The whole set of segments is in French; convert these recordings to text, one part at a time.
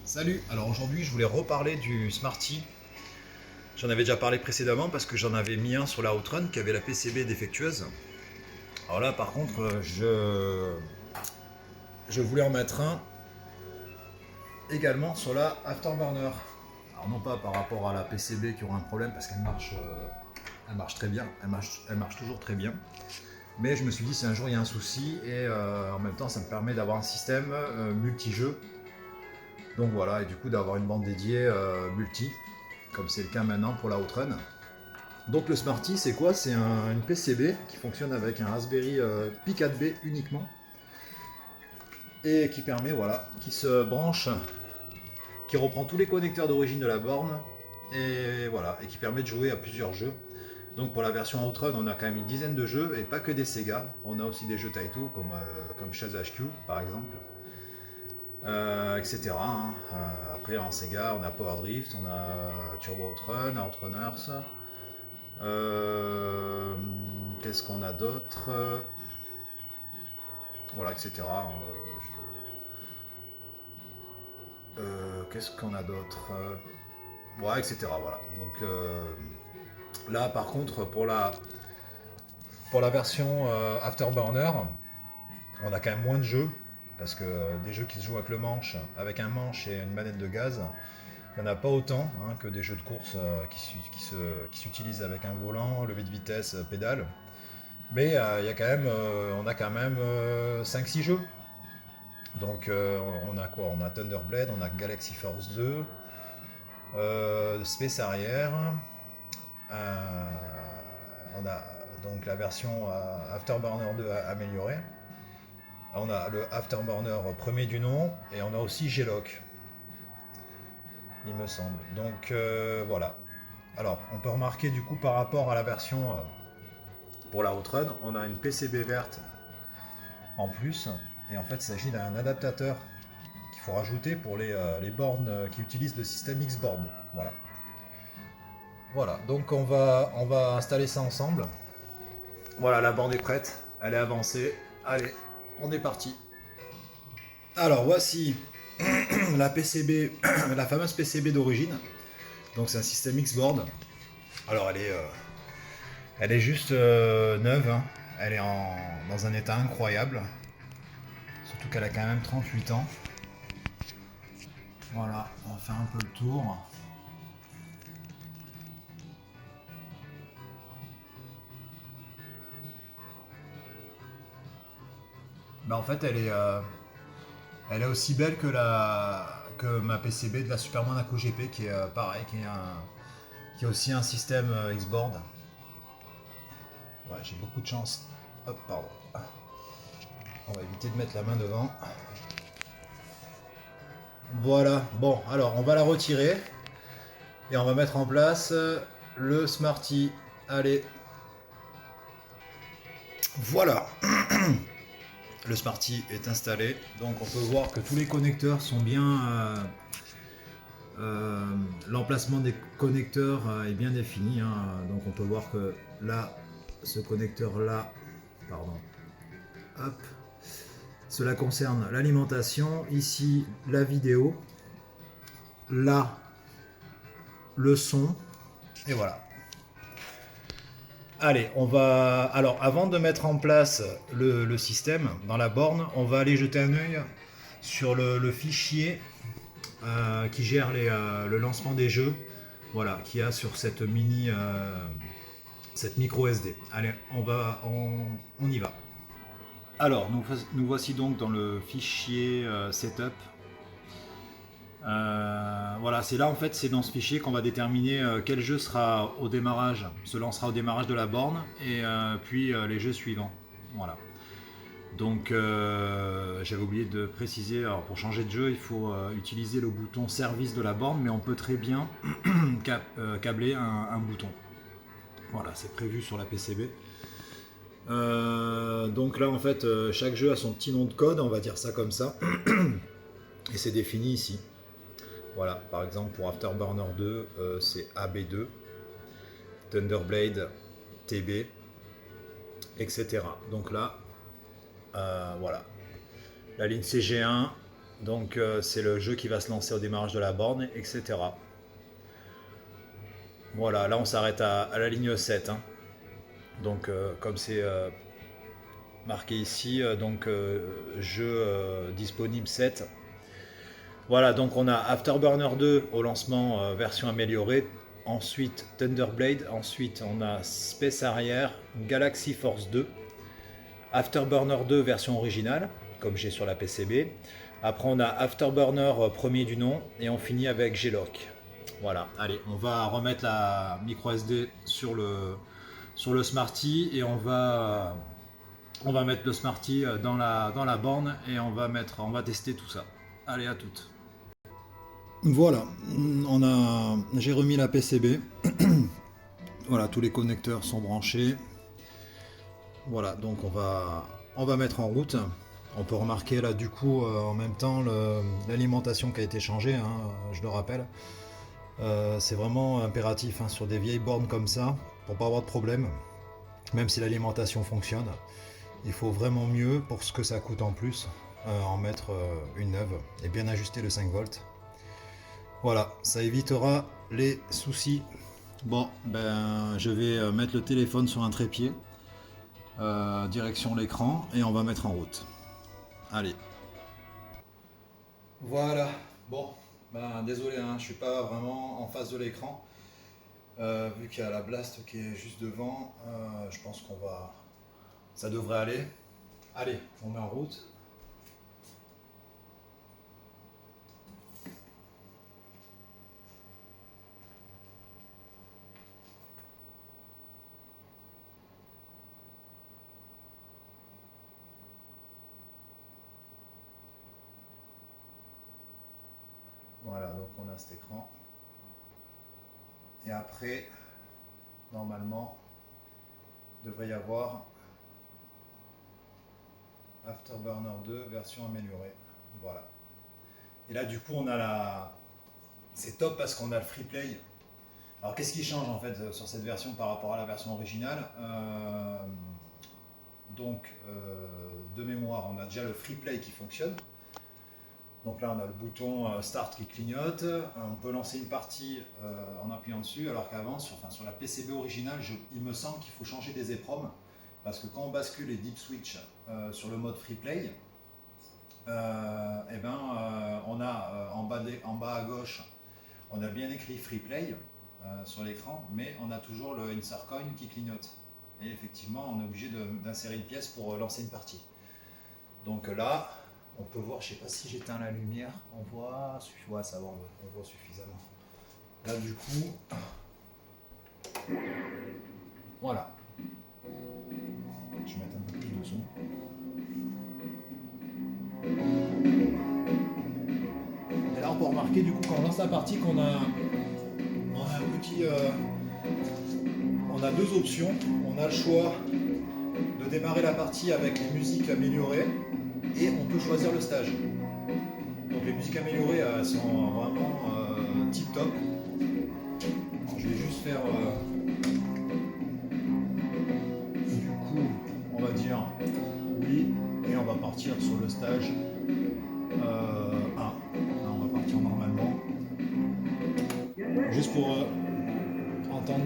Salut, alors aujourd'hui je voulais reparler du Smarty. J'en avais déjà parlé précédemment parce que j'en avais mis un sur la Outrun qui avait la PCB défectueuse. Alors là par contre je voulais en mettre un également sur la Afterburner. Alors non pas par rapport à la PCB qui aura un problème parce elle marche très bien, elle marche toujours très bien. Mais je me suis dit si un jour il y a un souci et en même temps ça me permet d'avoir un système multi-jeu. Donc voilà, et du coup d'avoir une bande dédiée multi, comme c'est le cas maintenant pour la Outrun. Donc le Smarty c'est quoi? C'est une PCB qui fonctionne avec un Raspberry Pi 4B uniquement et qui permet, voilà, qui se branche, qui reprend tous les connecteurs d'origine de la borne et voilà, et qui permet de jouer à plusieurs jeux. Donc pour la version Outrun on a quand même une dizaine de jeux et pas que des Sega, on a aussi des jeux Taito comme Chaz HQ par exemple. Etc. Hein. Après en Sega, on a Power Drift, on a Turbo Outrun, Outrunners. Qu'est-ce qu'on a d'autre? Voilà, etc. Qu'est-ce qu'on a d'autre? Ouais, etc. Voilà. Donc là, par contre, pour la version Afterburner, on a quand même moins de jeux. Parce que des jeux qui se jouent avec le manche, avec un manche et une manette de gaz, il n'y en a pas autant hein, que des jeux de course qui s'utilisent avec un volant, levier de vitesse, pédale. Mais il y a quand même, on a quand même 5-6 jeux. Donc on a quoi? On a Thunderblade, on a Galaxy Force 2, Space Harrier, on a donc la version Afterburner 2 améliorée. On a le Afterburner premier du nom et on a aussi G-Lock, il me semble. Donc voilà. Alors on peut remarquer du coup par rapport à la version pour la Outrun, on a une PCB verte en plus. Et en fait il s'agit d'un adaptateur qu'il faut rajouter pour les bornes qui utilisent le système X-Board. Voilà. Voilà, donc on va installer ça ensemble. Voilà, la borne est prête, elle est avancée. Allez, on est parti. Alors voici la PCB, la fameuse PCB d'origine. Donc c'est un système X-Board. Alors elle est juste neuve. Hein. Elle est dans un état incroyable. Surtout qu'elle a quand même 38 ans. Voilà, on va faire un peu le tour. Bah en fait elle est aussi belle que ma PCB de la Super Monaco GP qui est pareil, qui a aussi un système X-Board. Ouais, j'ai beaucoup de chance. Hop, pardon. On va éviter de mettre la main devant. Voilà, bon, alors on va la retirer et on va mettre en place le Smarty. Allez, voilà. Le Smarty est installé, donc on peut voir que tous les connecteurs sont bien. L'emplacement des connecteurs est bien défini, hein. Donc on peut voir que là, ce connecteur là, pardon, hop, cela concerne l'alimentation, ici la vidéo, là le son, et voilà. Allez, on va. Alors, avant de mettre en place le système dans la borne, on va aller jeter un œil sur le fichier qui gère le lancement des jeux. Voilà, qu'il y a sur cette cette micro SD. Allez, on y va. Alors, nous voici donc dans le fichier setup. Voilà, c'est là en fait, c'est dans ce fichier qu'on va déterminer quel jeu sera au démarrage, se lancera au démarrage de la borne et puis les jeux suivants. Voilà. Donc j'avais oublié de préciser, alors pour changer de jeu, il faut utiliser le bouton service de la borne, mais on peut très bien câbler un bouton. Voilà, c'est prévu sur la PCB. Donc là en fait, chaque jeu a son petit nom de code, on va dire ça comme ça, et c'est défini ici. Voilà, par exemple pour Afterburner 2, c'est AB2, Thunderblade TB, etc. Donc là, voilà, la ligne CG1, Donc c'est le jeu qui va se lancer au démarrage de la borne, etc. Voilà, là on s'arrête à la ligne 7, hein. Donc comme c'est marqué ici, jeu disponible 7. Voilà, donc on a Afterburner 2 au lancement, version améliorée. Ensuite Thunderblade. Ensuite on a Space Harrier, Galaxy Force 2. Afterburner 2 version originale, comme j'ai sur la PCB. Après on a Afterburner premier du nom. Et on finit avec G-Lock. Voilà, allez, on va remettre la micro SD sur le Smarty. Et on va mettre le Smarty dans la borne. Et on va tester tout ça. Allez, à toutes. Voilà, j'ai remis la PCB. Voilà, tous les connecteurs sont branchés. Voilà, donc on va mettre en route. On peut remarquer là du coup en même temps l'alimentation qui a été changée, hein, je le rappelle. C'est vraiment impératif, hein, sur des vieilles bornes comme ça, pour pas avoir de problème. Même si l'alimentation fonctionne, il faut vraiment mieux, pour ce que ça coûte en plus, en mettre une neuve et bien ajuster le 5 volts. Voilà, ça évitera les soucis. Bon, ben je vais mettre le téléphone sur un trépied, direction l'écran, et on va mettre en route. Allez. Voilà. Bon, ben désolé, hein, je suis pas vraiment en face de l'écran. Vu qu'il y a la Blast qui est juste devant, je pense ça devrait aller. Allez, on met en route. Voilà, donc on a cet écran. Et après, normalement, il devrait y avoir Afterburner 2 version améliorée. Voilà. Et là, du coup, c'est top parce qu'on a le free play. Alors, qu'est-ce qui change en fait sur cette version par rapport à la version originale? De mémoire, on a déjà le free play qui fonctionne. Donc là, on a le bouton Start qui clignote. On peut lancer une partie en appuyant dessus, alors qu'avant, sur la PCB originale, il me semble qu'il faut changer des EPROM, parce que quand on bascule les deep switch sur le mode free play, on a en bas à gauche, on a bien écrit free play sur l'écran, mais on a toujours le insert coin qui clignote. Et effectivement, on est obligé d'insérer une pièce pour lancer une partie. Donc là, on peut voir, je ne sais pas si j'éteins la lumière, on voit, ouais, ça va, on voit suffisamment. Là, du coup, voilà. Je vais mettre un peu plus de son. Et là, on peut remarquer, du coup, quand on lance la partie, qu'on a un petit... on a deux options. On a le choix de démarrer la partie avec les musiques améliorées, et on peut choisir le stage. Donc les musiques améliorées, elles sont vraiment tip top. Je vais juste faire du coup, on va dire oui, et on va partir sur le stage 1. Là, on va partir normalement. Juste pour entendre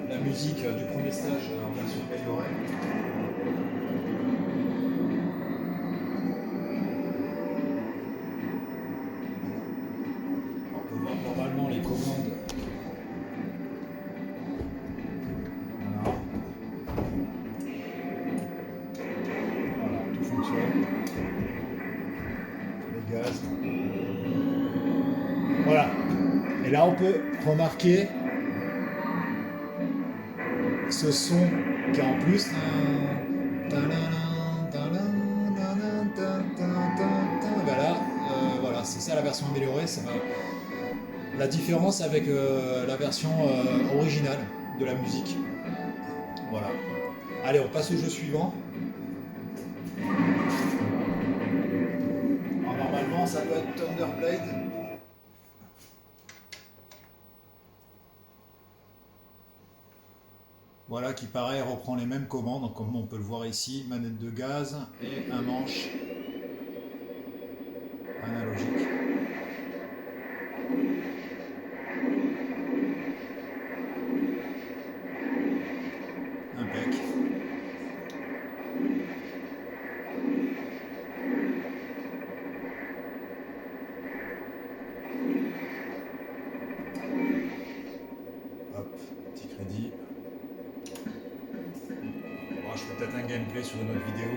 la musique du premier stage en version améliorée. Normalement les commandes. Voilà. Voilà, tout fonctionne. Les gaz. Voilà. Et là on peut remarquer ce son qui est en plus. Voilà, c'est ça la version améliorée. La différence avec la version originale de la musique. Voilà. Allez, on passe au jeu suivant. Alors, normalement, ça doit être Thunderblade. Voilà, qui pareil reprend les mêmes commandes, donc, comme on peut le voir ici, manette de gaz et un analogique. Impec. Hop, petit crédit. Bon, je ferai peut-être un gameplay sur une autre vidéo.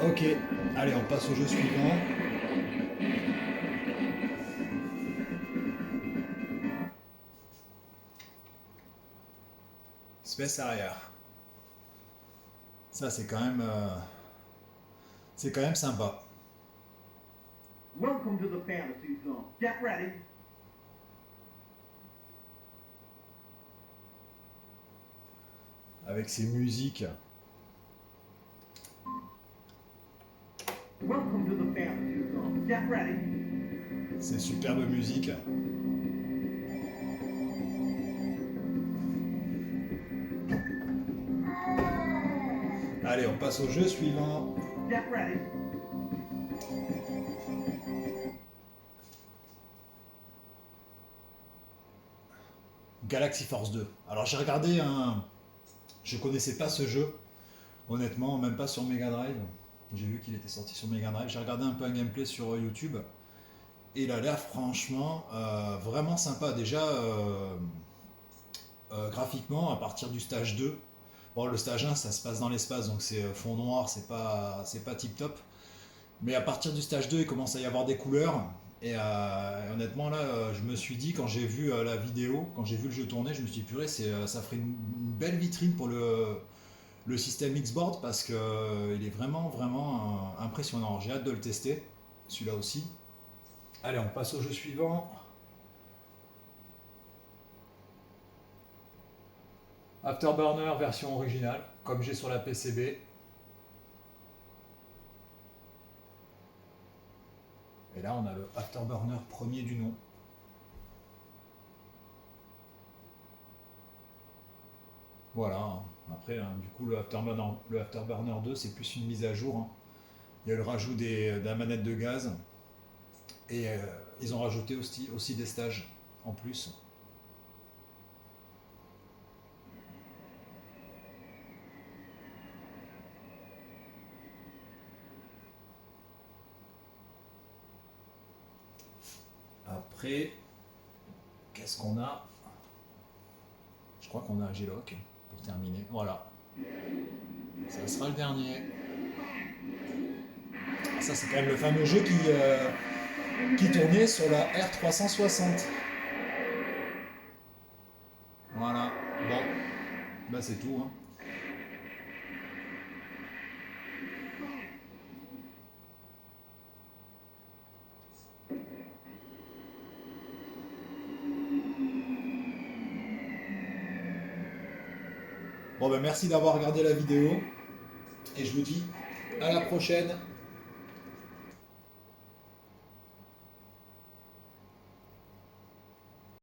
Ok, allez, on passe au jeu suivant. Space arrière. Ça, c'est quand même sympa. Welcome to the fantasy zone. Get ready. Avec ses musiques. Welcome to the fantasy zone. Get ready. Ces superbes musiques. Allez, on passe au jeu suivant. Get ready. Galaxy Force 2. Alors j'ai regardé un... Je connaissais pas ce jeu, honnêtement, même pas sur Mega Drive. J'ai vu qu'il était sorti sur Mega Drive. J'ai regardé un peu un gameplay sur YouTube. Et il a l'air franchement vraiment sympa. Déjà, graphiquement, à partir du stage 2, bon, le stage 1, ça se passe dans l'espace, donc c'est fond noir, c'est pas tip top. Mais à partir du stage 2, il commence à y avoir des couleurs. Et honnêtement, là, je me suis dit, quand j'ai vu la vidéo, quand j'ai vu le jeu tourner, je me suis dit, purée, ça ferait une belle vitrine pour le système Xboard parce qu'il est vraiment, vraiment impressionnant. J'ai hâte de le tester, celui-là aussi. Allez, on passe au jeu suivant. Afterburner version originale, comme j'ai sur la PCB. Et là, on a le Afterburner premier du nom. Voilà. Après, du coup, le Afterburner 2, c'est plus une mise à jour. Hein. Il y a le rajout de la manette de gaz. Et ils ont rajouté aussi des stages en plus. Après, qu'est-ce qu'on a? Je crois qu'on a un G-Lock pour terminer. Voilà. Ça sera le dernier. Ça, c'est quand même le fameux jeu qui tournait sur la R360. Voilà. Bon. Bah, c'est tout. Hein. Bon, ben merci d'avoir regardé la vidéo. Et je vous dis à la prochaine.